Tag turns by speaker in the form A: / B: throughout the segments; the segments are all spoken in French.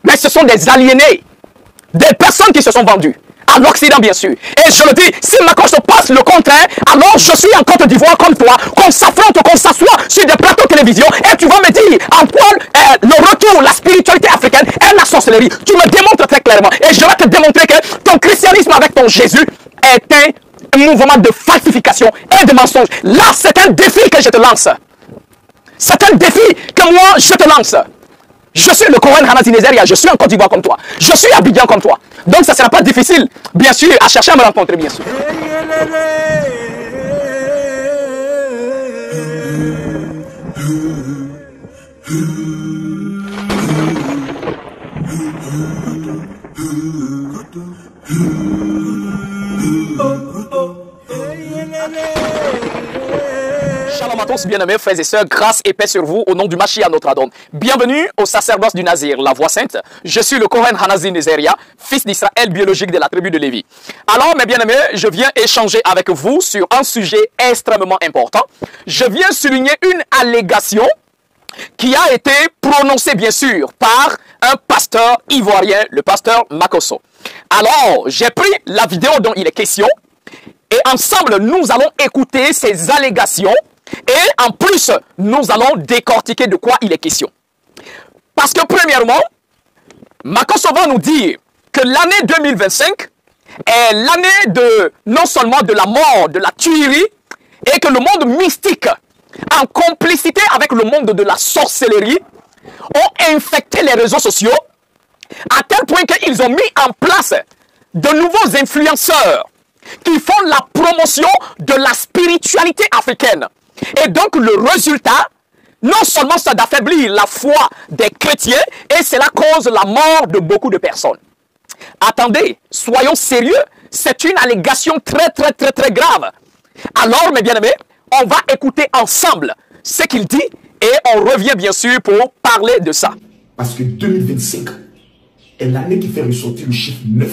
A: Mais ce sont des aliénés, des personnes qui se sont vendues à l'Occident, bien sûr. Et je le dis, si Makosso passe le contraire, alors je suis en Côte d'Ivoire comme toi, qu'on s'affronte, qu'on s'assoit sur des plateaux de télévision, et tu vas me dire en quoi le retour, la spiritualité africaine est la sorcellerie. Tu me démontres très clairement. Et je vais te démontrer que ton christianisme avec ton Jésus est un mouvement de falsification et de mensonge. Là, c'est un défi que je te lance. C'est un défi que moi, je te lance. Je suis le Cohen Hanazi Nezeria, je suis en Côte d'Ivoire comme toi. Je suis à Abidjan comme toi. Donc ça ne sera pas difficile, bien sûr, à chercher à me rencontrer, bien sûr. Shalom à tous, bien-aimés, frères et sœurs, grâce et paix sur vous au nom du Mashiach notre Adon. Bienvenue au sacerdoce du Nazir, la voix sainte. Je suis le Cohen Hanazi Nezeria, fils d'Israël biologique de la tribu de Lévi. Alors, mes bien-aimés, je viens échanger avec vous sur un sujet extrêmement important. Je viens souligner une allégation qui a été prononcée, bien sûr, par un pasteur ivoirien, le pasteur Makosso. Alors, j'ai pris la vidéo dont il est question et ensemble, nous allons écouter ces allégations. Et en plus, nous allons décortiquer de quoi il est question. Parce que premièrement, Makosso va nous dire que l'année 2025 est l'année de non seulement de la mort, de la tuerie, et que le monde mystique, en complicité avec le monde de la sorcellerie, ont infecté les réseaux sociaux à tel point qu'ils ont mis en place de nouveaux influenceurs qui font la promotion de la spiritualité africaine. Et donc le résultat, non seulement ça d'affaiblir la foi des chrétiens, et cela cause la mort de beaucoup de personnes. Attendez, soyons sérieux, c'est une allégation très grave. Alors mes bien-aimés, on va écouter ensemble ce qu'il dit et on revient bien sûr pour parler de ça.
B: Parce que 2025 est l'année qui fait ressortir le chiffre 9.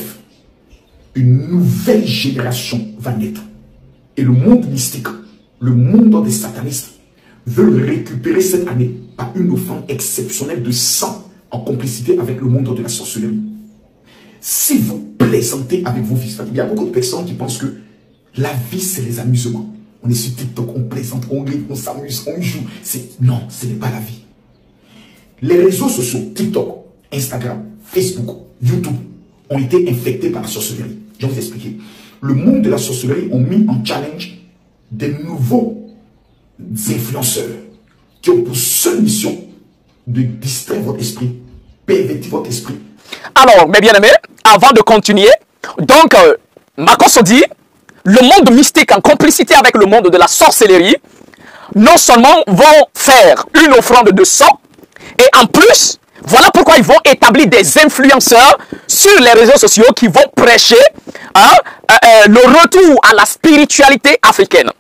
B: Une nouvelle génération va naître. Et le monde mystique, le monde des satanistes, veulent récupérer cette année par une offrande exceptionnelle de sang en complicité avec le monde de la sorcellerie. Si vous plaisantez avec vos fils, il y a beaucoup de personnes qui pensent que la vie c'est les amusements. On est sur TikTok, on plaisante, on rit, on s'amuse, on joue. Non, ce n'est pas la vie. Les réseaux sociaux, TikTok, Instagram, Facebook, YouTube, ont été infectés par la sorcellerie. Je vais vous expliquer. Le monde de la sorcellerie ont mis en challenge des nouveaux influenceurs qui ont pour seule mission de distraire votre esprit, pervertir votre esprit.
A: Alors, mes bien-aimés, avant de continuer, donc, Makosso dit, le monde mystique en complicité avec le monde de la sorcellerie, non seulement vont faire une offrande de sang, et en plus, voilà pourquoi ils vont établir des influenceurs sur les réseaux sociaux qui vont prêcher le retour à la spiritualité africaine.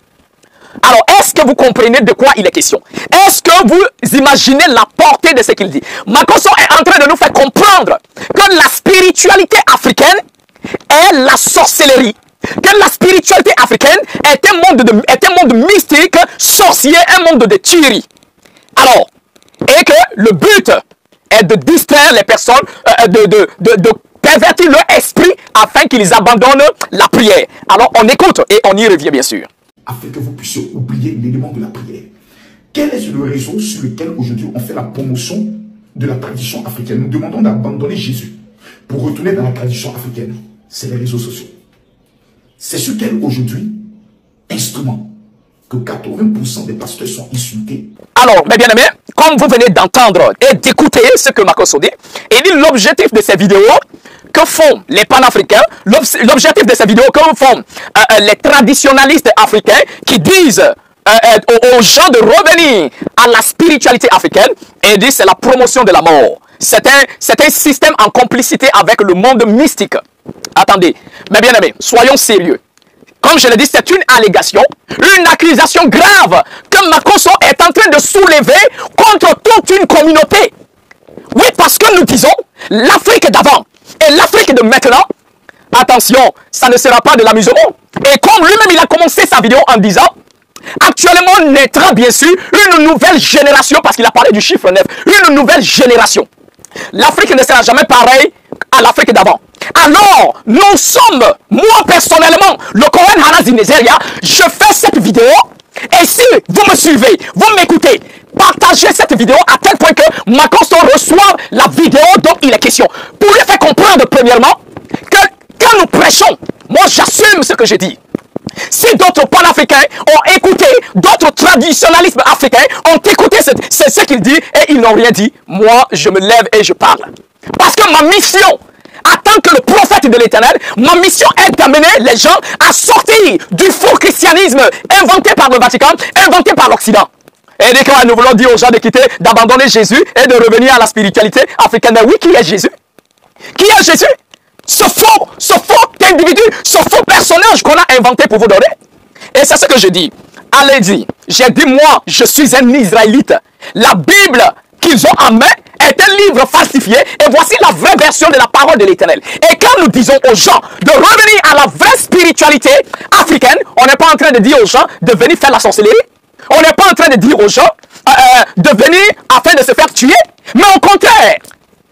A: Alors, est-ce que vous comprenez de quoi il est question? Est-ce que vous imaginez la portée de ce qu'il dit? Makosso est en train de nous faire comprendre que la spiritualité africaine est la sorcellerie. Que la spiritualité africaine est un monde mystique, sorcier, un monde de tuerie. Alors, et que le but est de distraire les personnes, de pervertir leur esprit afin qu'ils abandonnent la prière. Alors, on écoute et on y revient bien sûr.
B: Afin que vous puissiez oublier l'élément de la prière. Quel est le réseau sur lequel aujourd'hui on fait la promotion de la tradition africaine? Nous demandons d'abandonner Jésus pour retourner dans la tradition africaine. C'est les réseaux sociaux. C'est sur quel aujourd'hui instrument que 80% des pasteurs sont insultés. Alors, mes bien-aimés, comme vous venez d'entendre et d'écouter ce que Makosso dit, il dit l'objectif de ces vidéos que font les panafricains, l'objectif de ces vidéos que font les traditionalistes africains qui disent aux gens de revenir à la spiritualité africaine, et dit c'est la promotion de la mort. C'est un système en complicité avec le monde mystique. Attendez, mes bien-aimés, soyons sérieux. Comme je l'ai dit, c'est une allégation, une accusation grave que Makosso est en train de soulever contre toute une communauté. Oui, parce que nous disons, l'Afrique d'avant et l'Afrique de maintenant, attention, ça ne sera pas de l'amusement. Et comme lui-même, il a commencé sa vidéo en disant, actuellement naîtra bien sûr une nouvelle génération, parce qu'il a parlé du chiffre 9, une nouvelle génération.
A: L'Afrique ne sera jamais pareille à l'Afrique d'avant. Alors, nous sommes, moi personnellement, le Cohen Hanazi Nigeria, je fais cette vidéo. Et si vous me suivez, vous m'écoutez, partagez cette vidéo à tel point que Makosso reçoive la vidéo dont il est question. Pour lui faire comprendre premièrement que quand nous prêchons, moi j'assume ce que j'ai dit. Si d'autres panafricains ont écouté, d'autres traditionnalismes africains ont écouté ce qu'il dit et ils n'ont rien dit, moi je me lève et je parle. Parce que ma mission, en tant que le prophète de l'Éternel, ma mission est d'amener les gens à sortir du faux christianisme inventé par le Vatican, inventé par l'Occident. Et dès que nous voulons dire aux gens de quitter, d'abandonner Jésus et de revenir à la spiritualité africaine. Mais oui, qui est Jésus? Qui est Jésus? Ce faux individu, ce faux personnage qu'on a inventé pour vous donner. Et c'est ce que je dis. Allez-y. J'ai dit, moi, je suis un Israélite. La Bible qu'ils ont en main est un livre falsifié. Et voici la vraie version de la parole de l'Éternel. Et quand nous disons aux gens de revenir à la vraie spiritualité africaine, on n'est pas en train de dire aux gens de venir faire la sorcellerie. On n'est pas en train de dire aux gens de venir afin de se faire tuer. Mais au contraire,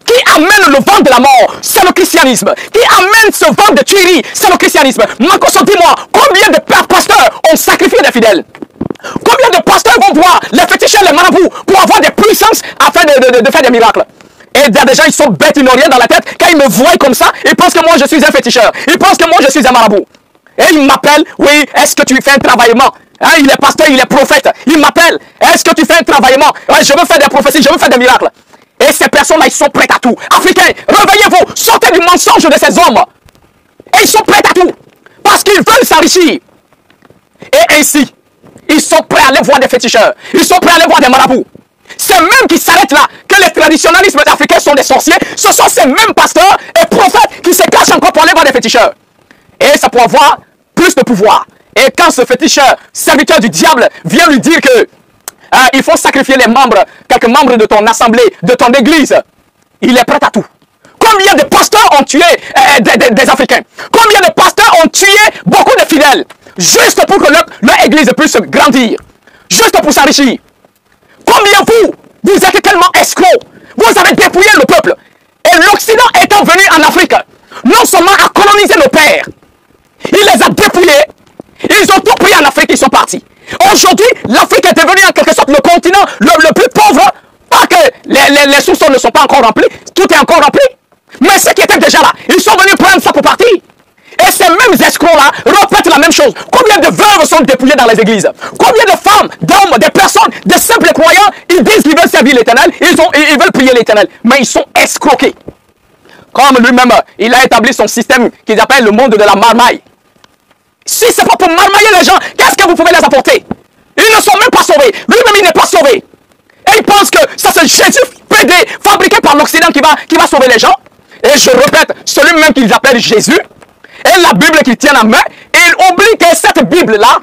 A: qui amène le vent de la mort, c'est le christianisme. Qui amène ce vent de tuerie, c'est le christianisme. Makosso, dis-moi, combien de pasteurs ont sacrifié des fidèles? Combien de pasteurs vont voir les féticheurs, les marabouts, pour avoir des puissances afin de faire des miracles? Et il y a des gens, ils sont bêtes, ils n'ont rien dans la tête. Quand ils me voient comme ça, ils pensent que moi je suis un féticheur. Ils pensent que moi je suis un marabout. Et ils m'appellent, oui, est-ce que tu fais un travaillement? Hein, il est pasteur, il est prophète. Il m'appelle, est-ce que tu fais un travaillement? Ouais, je veux faire des prophéties, je veux faire des miracles. Et ces personnes-là, ils sont prêts à tout. Africains, réveillez-vous, sortez du mensonge de ces hommes. Et ils sont prêts à tout. Parce qu'ils veulent s'enrichir. Et ainsi, ils sont prêts à aller voir des féticheurs. Ils sont prêts à aller voir des marabouts. C'est même qui s'arrêtent là que les traditionnalismes africains sont des sorciers. Ce sont ces mêmes pasteurs et prophètes qui se cachent encore pour aller voir des féticheurs. Et ça pour avoir plus de pouvoir. Et quand ce féticheur, serviteur du diable, vient lui dire que il faut sacrifier les membres, quelques membres de ton assemblée, de ton église, il est prêt à tout. Combien de pasteurs ont tué des Africains? Combien de pasteurs ont tué beaucoup de fidèles? Juste pour que leur église puisse grandir. Juste pour s'enrichir. Combien vous êtes tellement escrocs? Vous avez dépouillé le peuple. Et l'Occident étant venu en Afrique, non seulement à coloniser nos pères, il les a dépouillés. Ils ont tout pris en Afrique, ils sont partis. Aujourd'hui, l'Afrique est devenue en quelque sorte le continent le plus pauvre. Pas que les sous-sols ne sont pas encore remplis, tout est encore rempli. Mais ceux qui étaient déjà là, ils sont venus prendre ça pour partir. Et ces mêmes escrocs-là répètent la même chose. Combien de veuves sont dépouillées dans les églises? Combien de femmes, d'hommes, de personnes, de simples croyants, ils disent qu'ils veulent servir l'Éternel, ils veulent prier l'Éternel, mais ils sont escroqués. Comme lui-même, il a établi son système qu'ils appellent le monde de la marmaille. Si ce n'est pas pour marmailler les gens, qu'est-ce que vous pouvez les apporter? Ils ne sont même pas sauvés. Lui-même, il n'est pas sauvé. Et il pense que ça c'est Jésus pédé, fabriqué par l'Occident qui va sauver les gens. Et je répète, celui-même qu'ils appellent Jésus, et la Bible qu'ils tiennent en main, et ils oublient que cette Bible-là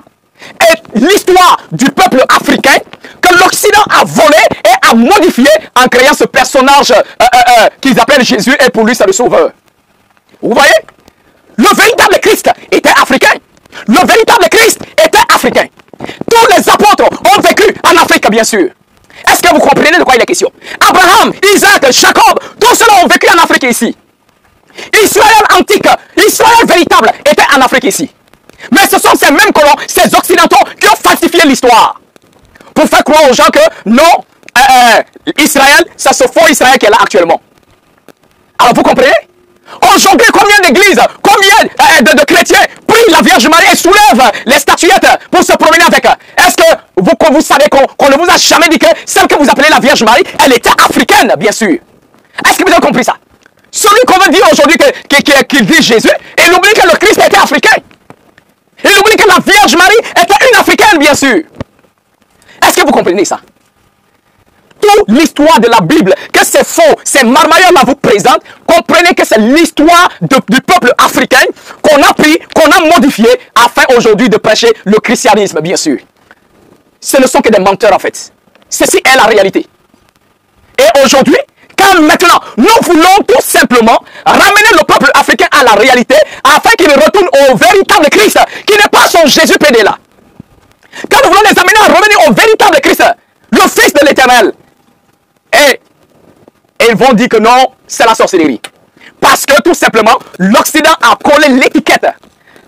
A: est l'histoire du peuple africain que l'Occident a volé et a modifié en créant ce personnage qu'ils appellent Jésus, et pour lui c'est le sauveur. Vous voyez? Le véritable Christ était africain. Le véritable Christ était africain. Tous les apôtres ont vécu en Afrique, bien sûr. Est-ce que vous comprenez de quoi il est question? Abraham, Isaac, Jacob, tous ceux-là ont vécu en Afrique ici. Israël antique, Israël véritable était en Afrique ici. Mais ce sont ces mêmes colons, ces occidentaux qui ont falsifié l'histoire. Pour faire croire aux gens que non, Israël, c'est ce faux Israël qui est là actuellement. Alors vous comprenez? Aujourd'hui, combien d'églises, combien de chrétiens prient la Vierge Marie et soulèvent les statuettes pour se promener avec? Est-ce que vous savez qu'on ne vous a jamais dit que celle que vous appelez la Vierge Marie, elle était africaine, bien sûr? Est-ce que vous avez compris ça? Celui qu'on veut dire aujourd'hui qu'il dit Jésus, il oublie que le Christ était africain. Il oublie que la Vierge Marie était une africaine, bien sûr. Est-ce que vous comprenez ça? Toute l'histoire de la Bible, que c'est faux, ces marmailleurs-là vous présentent, comprenez que c'est l'histoire du peuple africain qu'on a pris, qu'on a modifié, afin aujourd'hui de prêcher le christianisme, bien sûr. Ce ne sont que des menteurs, en fait. Ceci est la réalité. Et aujourd'hui, quand maintenant, nous voulons tout simplement ramener le peuple africain à la réalité, afin qu'il retourne au véritable Christ, qui n'est pas son Jésus pédé là. Quand nous voulons les amener à revenir au véritable Christ, le Fils de l'Éternel, Et ils vont dire que non, c'est la sorcellerie. Parce que tout simplement, l'Occident a collé l'étiquette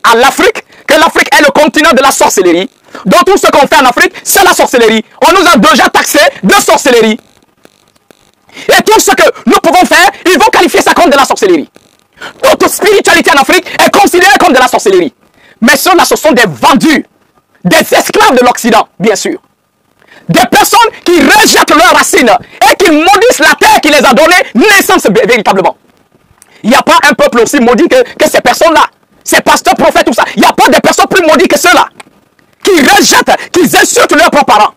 A: à l'Afrique, que l'Afrique est le continent de la sorcellerie. Donc tout ce qu'on fait en Afrique, c'est la sorcellerie. On nous a déjà taxé de sorcellerie. Et tout ce que nous pouvons faire, ils vont qualifier ça comme de la sorcellerie. Toute spiritualité en Afrique est considérée comme de la sorcellerie. Mais ceux-là, ce sont des vendus, des esclaves de l'Occident, bien sûr. Des personnes qui rejettent leurs racines et qui maudissent la terre qui les a donné naissance véritablement. Il n'y a pas un peuple aussi maudit que ces personnes-là. Ces pasteurs, prophètes, tout ça. Il n'y a pas de personnes plus maudites que ceux-là. Qui rejettent, qui insultent leurs propres parents.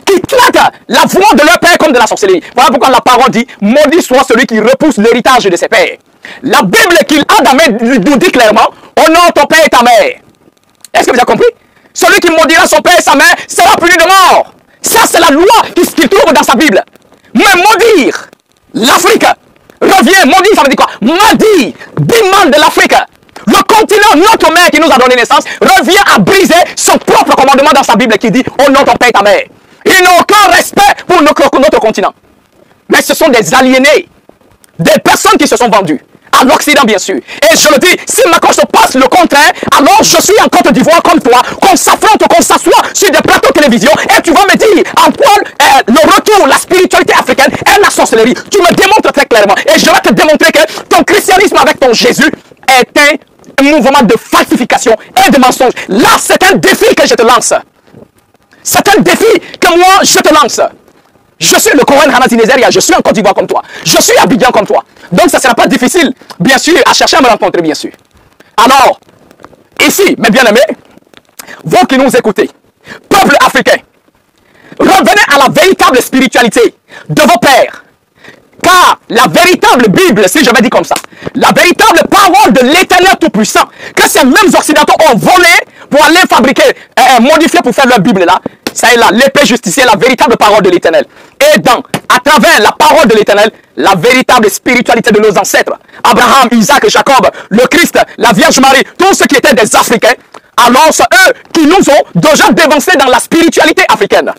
A: Qui traitent la voix de leur père comme de la sorcellerie. Voilà pourquoi la parole dit, maudit soit celui qui repousse l'héritage de ses pères. La Bible qu'il a dans la main nous dit clairement, honore ton père et ta mère. Est-ce que vous avez compris? Celui qui maudira son père et sa mère sera puni de mort. Ça, c'est la loi qu'il trouve dans sa Bible. Mais maudire l'Afrique, revient, maudire, ça veut dire quoi? Maudire, dit mal de l'Afrique. Le continent, notre mère qui nous a donné naissance, revient à briser son propre commandement dans sa Bible qui dit honore ton père et ta mère. Ils n'ont aucun respect pour notre continent. Mais ce sont des aliénés, des personnes qui se sont vendues. À l'Occident, bien sûr. Et je le dis, si Macron se passe le contraire, alors je suis en Côte d'Ivoire comme toi, qu'on s'affronte, qu'on s'assoit sur des plateaux de télévision, et tu vas me dire en quoi le retour, la spiritualité africaine est la sorcellerie. Tu me démontres très clairement. Et je vais te démontrer que ton christianisme avec ton Jésus est un mouvement de falsification et de mensonge. Là, c'est un défi que je te lance. C'est un défi que moi, je te lance. Je suis le Cohen Hanazi Nezeria, je suis en Côte d'Ivoire comme toi. Je suis à Abidjan comme toi. Donc ça ne sera pas difficile, bien sûr, à chercher à me rencontrer, bien sûr. Alors, ici, mes bien-aimés, vous qui nous écoutez, peuple africain, revenez à la véritable spiritualité de vos pères. Car la véritable Bible, si je vais dire comme ça, la véritable parole de l'Éternel Tout-Puissant, que ces mêmes Occidentaux ont volé pour aller fabriquer, modifier pour faire leur Bible là, ça est là, l'épée justicière, la véritable parole de l'Éternel. Et à travers la parole de l'Éternel, la véritable spiritualité de nos ancêtres, Abraham, Isaac et Jacob, le Christ, la Vierge Marie, tous ceux qui étaient des Africains, alors c'est eux qui nous ont déjà dévancés dans la spiritualité africaine.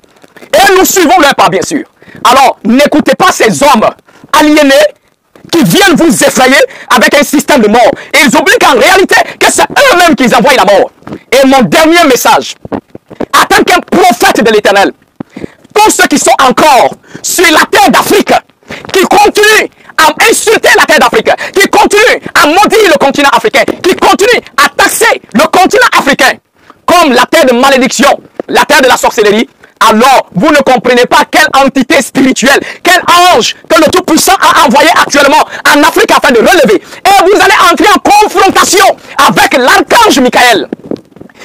A: Et nous suivons leur pas, bien sûr. Alors, n'écoutez pas ces hommes aliénés qui viennent vous effrayer avec un système de mort. Et ils oublient qu'en réalité, que c'est eux-mêmes qui envoient la mort. Et mon dernier message, en tant qu'un prophète de l'Éternel, tous ceux qui sont encore sur la terre d'Afrique, qui continuent à insulter la terre d'Afrique, qui continuent à maudire le continent africain, qui continuent à taxer le continent africain comme la terre de malédiction, la terre de la sorcellerie, alors vous ne comprenez pas quelle entité spirituelle, quel ange que le Tout-Puissant a envoyé actuellement en Afrique afin de relever. Et vous allez entrer en confrontation avec l'archange Michael.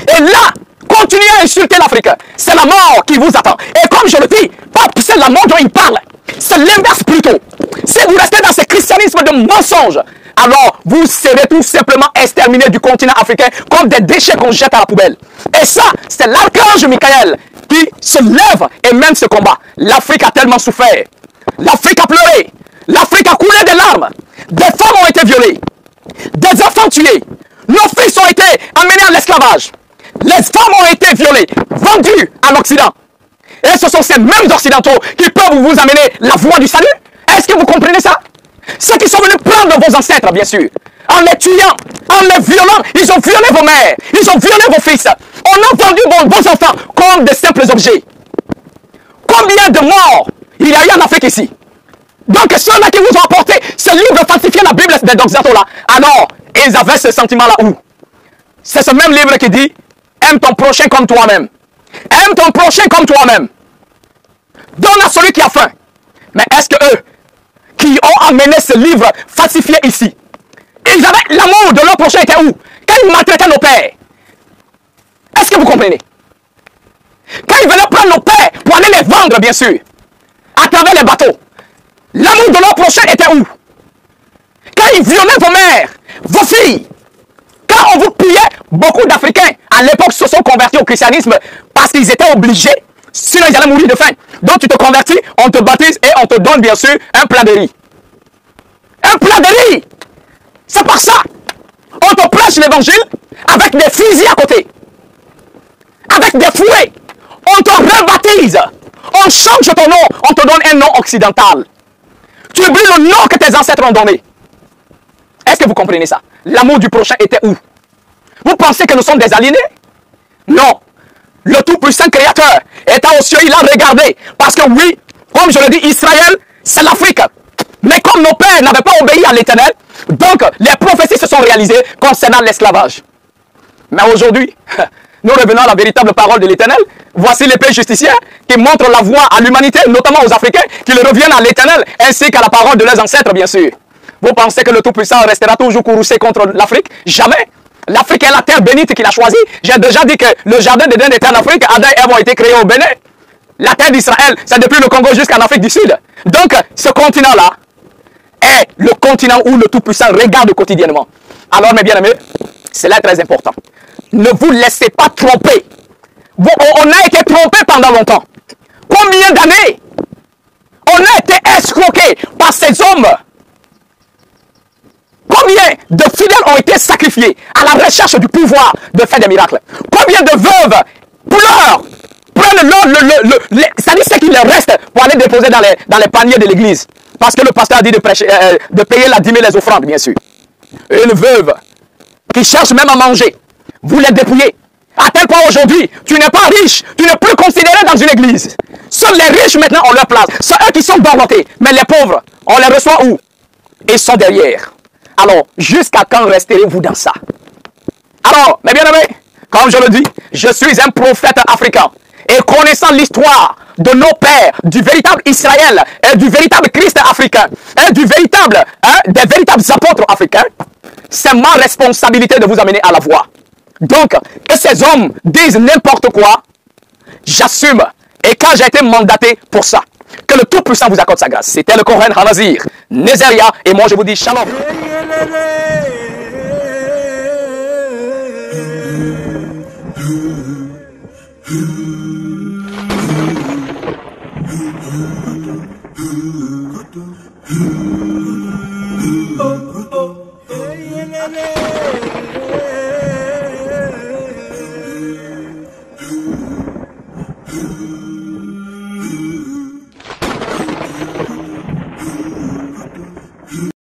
A: Et là, continuez à insulter l'Afrique. C'est la mort qui vous attend. Et comme je le dis, c'est la mort dont il parle. C'est l'inverse plutôt. Si vous restez dans ce christianisme de mensonge, alors vous serez tout simplement exterminés du continent africain comme des déchets qu'on jette à la poubelle. Et ça, c'est l'archange Michael qui se lève et mène ce combat. L'Afrique a tellement souffert. L'Afrique a pleuré. L'Afrique a coulé des larmes. Des femmes ont été violées. Des enfants tués. Nos fils ont été amenés à l'esclavage. Les femmes ont été violées, vendues en Occident. Et ce sont ces mêmes Occidentaux qui peuvent vous amener la voie du salut. Est-ce que vous comprenez ça? Ceux qui sont venus prendre vos ancêtres, bien sûr, en les tuant, en les violant, ils ont violé vos mères, ils ont violé vos fils. On a vendu vos enfants comme de simples objets. Combien de morts il y a eu en Afrique ici? Donc ceux-là qui vous ont apporté ce livre falsifié, la Bible des Occidentaux-là, alors ils avaient ce sentiment-là où? C'est ce même livre qui dit aime ton prochain comme toi-même. Aime ton prochain comme toi-même. Donne à celui qui a faim. Mais est-ce que eux qui ont amené ce livre falsifié ici, ils avaient l'amour de leur prochain était où? Quand ils maltraitaient nos pères. Est-ce que vous comprenez? Quand ils venaient prendre nos pères pour aller les vendre, bien sûr, à travers les bateaux, l'amour de leur prochain était où? Quand ils violaient vos mères, vos filles, quand on vous pillait, beaucoup d'Africains à l'époque se sont convertis au christianisme parce qu'ils étaient obligés, sinon ils allaient mourir de faim. Donc tu te convertis, on te baptise et on te donne bien sûr un plat de riz. Un plat de riz! C'est par ça. On te prêche l'évangile avec des fusils à côté. Avec des fouets. On te rebaptise. On change ton nom, on te donne un nom occidental. Tu Tu oublies le nom que tes ancêtres ont donné. Est-ce que vous comprenez ça? L'amour du prochain était où? Vous pensez que nous sommes des aliénés? Non. Le tout-puissant créateur est aux cieux, il a regardé. Parce que oui, comme je le dis, Israël, c'est l'Afrique. Mais comme nos pères n'avaient pas obéi à l'Éternel, donc les prophéties se sont réalisées concernant l'esclavage. Mais aujourd'hui, nous revenons à la véritable parole de l'Éternel. Voici l'épée justicière qui montre la voie à l'humanité, notamment aux Africains, qu'ils reviennent à l'Éternel, ainsi qu'à la parole de leurs ancêtres, bien sûr. Vous pensez que le Tout-Puissant restera toujours courroucé contre l'Afrique? Jamais. L'Afrique est la terre bénite qu'il a choisie. J'ai déjà dit que le jardin d'Éden était en Afrique. Adam et Ève ont été créés au Bénin. La terre d'Israël, c'est depuis le Congo jusqu'en Afrique du Sud. Donc, ce continent-là est le continent où le Tout-Puissant regarde quotidiennement. Alors, mes bien-aimés, cela est très important. Ne vous laissez pas tromper. On a été trompé pendant longtemps. Combien d'années on a été escroqué par ces hommes? Combien de fidèles ont été sacrifiés à la recherche du pouvoir de faire des miracles? Combien de veuves pleurent, prennent c'est-à-dire ce qu'il leur reste pour aller déposer dans les paniers de l'église? Parce que le pasteur a dit de payer la dîme et les offrandes, bien sûr. Une veuve qui cherche même à manger, vous les dépouillez. À tel point aujourd'hui, tu n'es pas riche, tu n'es plus considéré dans une église. Seuls les riches maintenant ont leur place. Seuls eux qui sont dorlotés. Mais les pauvres, on les reçoit où? Ils sont derrière. Alors, jusqu'à quand resterez-vous dans ça? Alors, mes bien-aimés, comme je le dis, je suis un prophète africain. Et connaissant l'histoire de nos pères, du véritable Israël, et du véritable Christ africain, et des véritables apôtres africains, c'est ma responsabilité de vous amener à la voie. Donc, que ces hommes disent n'importe quoi, j'assume. Et quand j'ai été mandaté pour ça, que le Tout-Puissant vous accorde sa grâce. C'était le Kohen Hanazir, Nézeria, et moi je vous dis shalom.